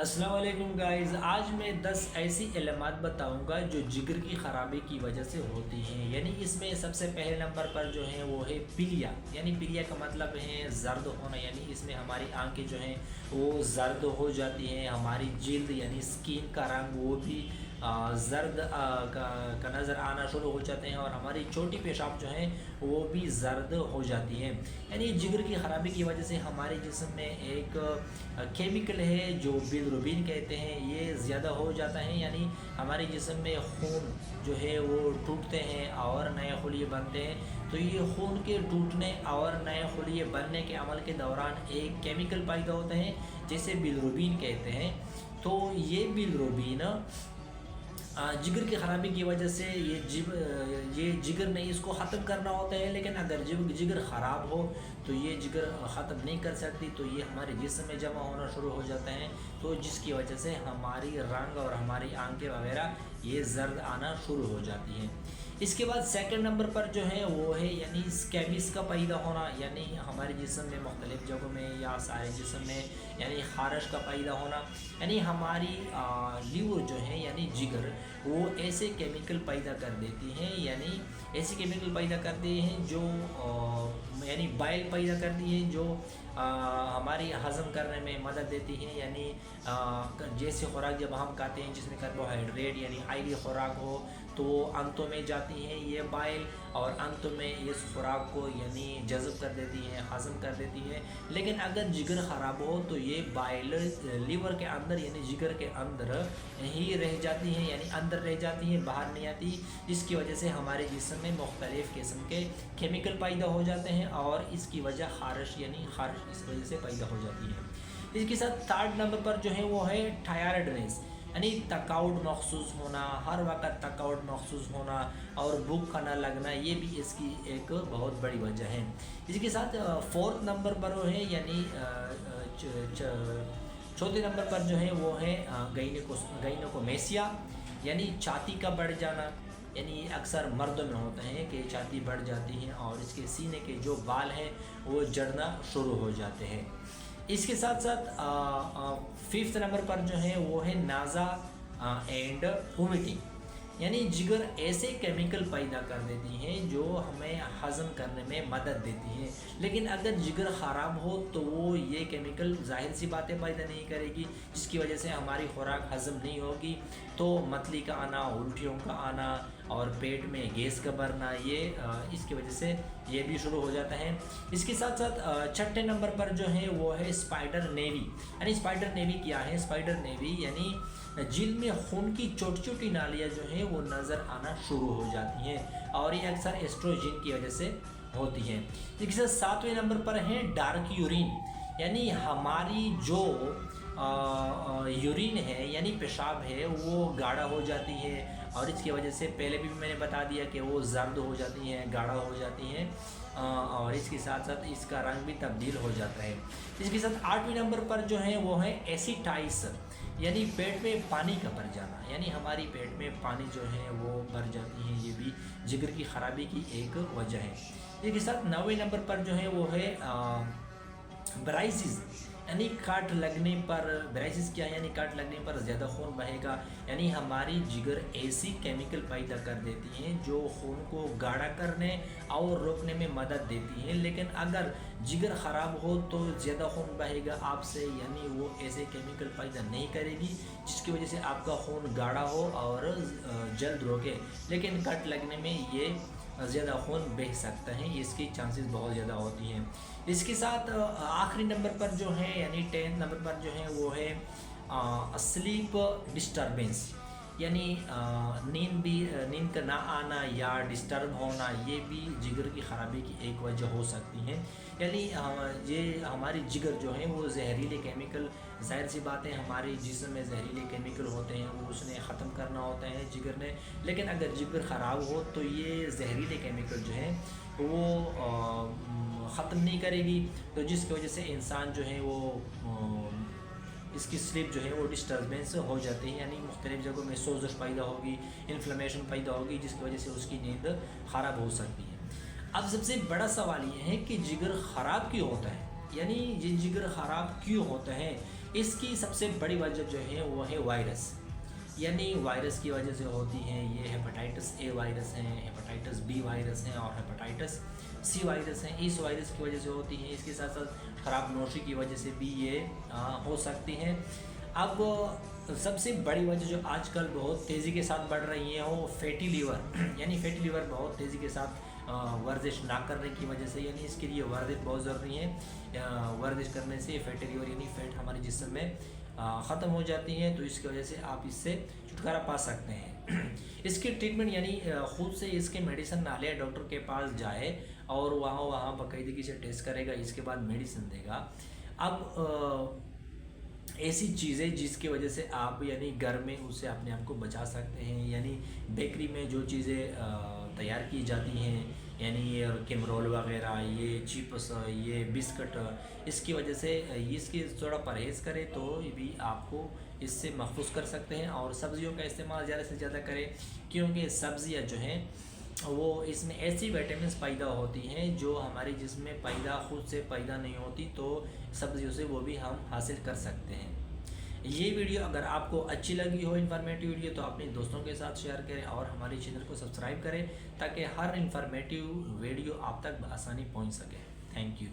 السلام علیکم گائز، آج میں 10 ایسی علامات بتاؤں گا جو جگر کی خرابی کی وجہ سے ہوتی ہیں۔ یعنی اس میں سب سے پہلے نمبر پر جو ہے وہ ہے پیلیا۔ یعنی پیلیا کا مطلب ہے زرد ہونا، یعنی اس میں ہماری آنکھیں جو ہیں وہ زرد ہو جاتی ہیں، ہماری جلد یعنی سکین کا رنگ وہ بھی زرد کا نظر آنا شروع ہو جاتے ہیں، اور ہماری چھوٹی پیشاب جو ہیں وہ بھی زرد ہو جاتی ہیں۔ یعنی جگر کی خرابی کی وجہ سے ہمارے جسم میں ایک کیمیکل ہے جو بلروبین کہتے ہیں، یہ زیادہ ہو جاتا ہے۔ یعنی ہمارے جسم میں خون جو ہے وہ ٹوٹتے ہیں اور نئے خلیے بنتے ہیں۔ تو یہ خون کے ٹوٹنے اور نئے خلیے بننے کے عمل کے دوران ایک کیمیکل پیدا ہوتے ہیں جسے بلروبین کہتے ہیں۔ تو یہ بلروبین جگر کی خرابی کی وجہ سے یہ جگر نے اس کو ختم کرنا ہوتا ہے، لیکن اگر جگر خراب ہو تو یہ جگر ختم نہیں کر سکتی، تو یہ ہمارے جسم میں جمع ہونا شروع ہو جاتا ہے، تو جس کی وجہ سے ہماری رنگ اور ہماری آنکھیں وغیرہ یہ زرد آنا شروع ہو جاتی ہیں۔ اس کے بعد سیکنڈ نمبر پر جو ہے وہ ہے یعنی اسکیبس کا پیدا ہونا، یعنی ہمارے جسم میں مختلف جگہوں میں یا سارے جسم میں یعنی خارش کا پیدا ہونا۔ یعنی ہماری لیور جو ہے یعنی جگر وہ ایسے کیمیکل پیدا کر دیتی ہیں، یعنی ایسے کیمیکل پیدا کرتے ہیں جو یعنی بائل پیدا کرتی ہیں جو ہماری ہضم کرنے میں مدد دیتی ہیں۔ یعنی جیسے خوراک جب ہم کھاتے ہیں جس میں کاربوہائیڈریٹ یعنی آئلی خوراک ہو تو وہ انتوں میں جاتی ہیں یہ بائل، اور انتوں میں اس خوراک کو یعنی جذب کر دیتی ہیں، ہضم کر دیتی ہیں۔ لیکن اگر جگر خراب ہو تو یہ بائل لیور کے اندر یعنی جگر کے اندر ہی رہ جاتی ہیں، یعنی اندر رہ جاتی ہیں، باہر نہیں آتی، جس کی وجہ سے ہمارے جسم میں مختلف قسم کے کیمیکل پیدا ہو جاتے ہیں، اور اس کی وجہ خارش یعنی خارش اس وجہ سے پیدا ہو جاتی ہے۔ اس کے ساتھ تھرڈ نمبر پر جو ہے وہ ہے ٹائرڈنیس، یعنی تھکاوٹ محسوس ہونا، ہر وقت تھکاوٹ محسوس ہونا اور بھوک نہ لگنا، یہ بھی اس کی ایک بہت بڑی وجہ ہے۔ اس کے ساتھ فورتھ نمبر پر وہ ہے یعنی چوتھے نمبر پر جو ہے وہ ہے گائنیکومیسیا، یعنی چھاتی کا بڑھ جانا۔ یعنی اکثر مردوں میں ہوتا ہے کہ چھاتی بڑھ جاتی ہے اور اس کے سینے کے جو بال ہیں وہ جڑنا شروع ہو جاتے ہیں۔ اس کے ساتھ ساتھ ففتھ نمبر پر جو ہے وہ ہے نازا اینڈ وومیٹنگ، یعنی جگر ایسے کیمیکل پیدا کر دیتی ہیں جو ہمیں ہضم کرنے میں مدد دیتی ہیں، لیکن اگر جگر خراب ہو تو وہ یہ کیمیکل ظاہر سی باتیں پیدا نہیں کرے گی، جس کی وجہ سے ہماری خوراک ہضم نہیں ہوگی، تو متلی کا آنا، الٹیوں کا آنا اور پیٹ میں گیس کا بھرنا، یہ اس کی وجہ سے یہ بھی شروع ہو جاتا ہے۔ اس کے ساتھ ساتھ چھٹے نمبر پر جو ہے وہ ہے اسپائڈر نیوی، یعنی اسپائڈر نیوی کیا ہے؟ اسپائڈر نیوی یعنی جلد میں خون کی چھوٹی چھوٹی نالیاں جو ہیں وہ نظر آنا شروع ہو جاتی ہیں، اور یہ اکثر ایسٹروجن کی وجہ سے ہوتی ہیں۔ اس کے ساتھ ساتویں نمبر پر ہے ڈارک یورین، یعنی ہماری جو یورین ہے یعنی پیشاب ہے وہ گاڑھا ہو جاتی ہے، اور اس کی وجہ سے پہلے بھی میں نے بتا دیا کہ وہ زرد ہو جاتی ہیں، گاڑھا ہو جاتی ہیں، اور اس کے ساتھ ساتھ اس کا رنگ بھی تبدیل ہو جاتا ہے۔ اس کے ساتھ آٹھویں نمبر پر جو ہے وہ ہے ایسیٹائس، یعنی پیٹ میں پانی کا بھر جانا، یعنی ہماری پیٹ میں پانی جو ہے وہ بھر جاتی ہیں، یہ بھی جگر کی خرابی کی ایک وجہ ہے۔ اس کے ساتھ 9ویں نمبر پر جو ہے وہ ہے برائسس، یعنی کاٹ لگنے پر، برائسس کیا ہے؟ یعنی کاٹ لگنے پر زیادہ خون بہے گا، یعنی ہماری جگر ایسی کیمیکل پیدا کر دیتی ہیں جو خون کو گاڑھا کرنے اور روکنے میں مدد دیتی ہیں، لیکن اگر جگر خراب ہو تو زیادہ خون بہے گا آپ سے، یعنی وہ ایسے کیمیکل پیدا نہیں کرے گی جس کی وجہ سے آپ کا خون گاڑھا ہو اور جلد روکے، لیکن کٹ لگنے میں یہ زیادہ خون بہہ سکتا ہے، اس کی چانسز بہت زیادہ ہوتی ہیں۔ اس کے ساتھ آخری نمبر پر جو ہے یعنی 10 نمبر پر جو ہے وہ ہے سلیپ ڈسٹربنس، یعنی نیند کا نہ آنا یا ڈسٹرب ہونا، یہ بھی جگر کی خرابی کی ایک وجہ ہو سکتی ہے۔ یعنی یہ ہماری جگر جو ہے وہ زہریلے کیمیکل، ظاہر سی بات ہے ہمارے جسم میں زہریلے کیمیکل ہوتے ہیں، وہ اس نے ختم کرنا ہوتا ہے جگر نے، لیکن اگر جگر خراب ہو تو یہ زہریلے کیمیکل جو ہیں وہ ختم نہیں کرے گی، تو جس کی وجہ سے انسان جو ہے وہ اس کی سلیپ جو ہے وہ ڈسٹربنس ہو جاتی ہے، یعنی مختلف جگہوں میں سوزش پیدا ہوگی، انفلیمیشن پیدا ہوگی، جس کی وجہ سے اس کی نیند خراب ہو سکتی ہے۔ اب سب سے بڑا سوال یہ ہے کہ جگر خراب کیوں ہوتا ہے، یعنی یہ جگر خراب کیوں ہوتا ہے؟ اس کی سب سے بڑی وجہ جو ہے وہ ہے وائرس، یعنی وائرس کی وجہ سے ہوتی ہیں۔ یہ ہیپاٹائٹس اے وائرس ہیں، ہیپاٹائٹس بی وائرس ہیں اور ہیپاٹائٹس سی وائرس ہیں۔ اس وائرس کی وجہ سے ہوتی ہیں، اس کے ساتھ ساتھ خراب نوشی کی وجہ سے بھی یہ ہو سکتی ہیں۔ اب سب سے بڑی وجہ جو آج کل بہت تیزی کے ساتھ بڑھ رہی ہیں وہ فیٹی لیور، یعنی فیٹی لیور بہت تیزی کے ساتھ ورزش نہ کرنے کی وجہ سے، یعنی اس کے لیے ورزش بہت ضروری ہے۔ ورزش کرنے سے فیٹی لیور یعنی فیٹ ہمارے جسم میں ختم ہو جاتی ہیں، تو اس کی وجہ سے آپ اس سے چھٹکارا پا سکتے ہیں۔ اس کی ٹریٹمنٹ یعنی خود سے اس کے میڈیسن نہ لے، ڈاکٹر کے پاس جائے اور وہاں باقاعدگی سے ٹیسٹ کرے گا، اس کے بعد میڈیسن دے گا۔ اب ایسی چیزیں جس کی وجہ سے آپ یعنی گھر میں اس سے اپنے آپ کو بچا سکتے ہیں، یعنی بیکری میں جو چیزیں تیار کی جاتی ہیں، یعنی یہ کیمرول وغیرہ، یہ چپس، یہ بسکٹ، اس کی وجہ سے اس کی تھوڑا پرہیز کرے تو یہ بھی آپ کو اس سے محفوظ کر سکتے ہیں۔ اور سبزیوں کا استعمال زیادہ سے زیادہ کریں، کیونکہ سبزیاں جو ہیں وہ اس میں ایسی ویٹامنس پیدا ہوتی ہیں جو ہمارے جسم میں خود سے پیدا نہیں ہوتی، تو سبزیوں سے وہ بھی ہم حاصل کر سکتے ہیں۔ یہ ویڈیو اگر آپ کو اچھی لگی ہو، انفارمیٹیو ویڈیو، تو اپنے دوستوں کے ساتھ شیئر کریں اور ہمارے چینل کو سبسکرائب کریں تاکہ ہر انفارمیٹیو ویڈیو آپ تک بآسانی پہنچ سکے۔ Thank you.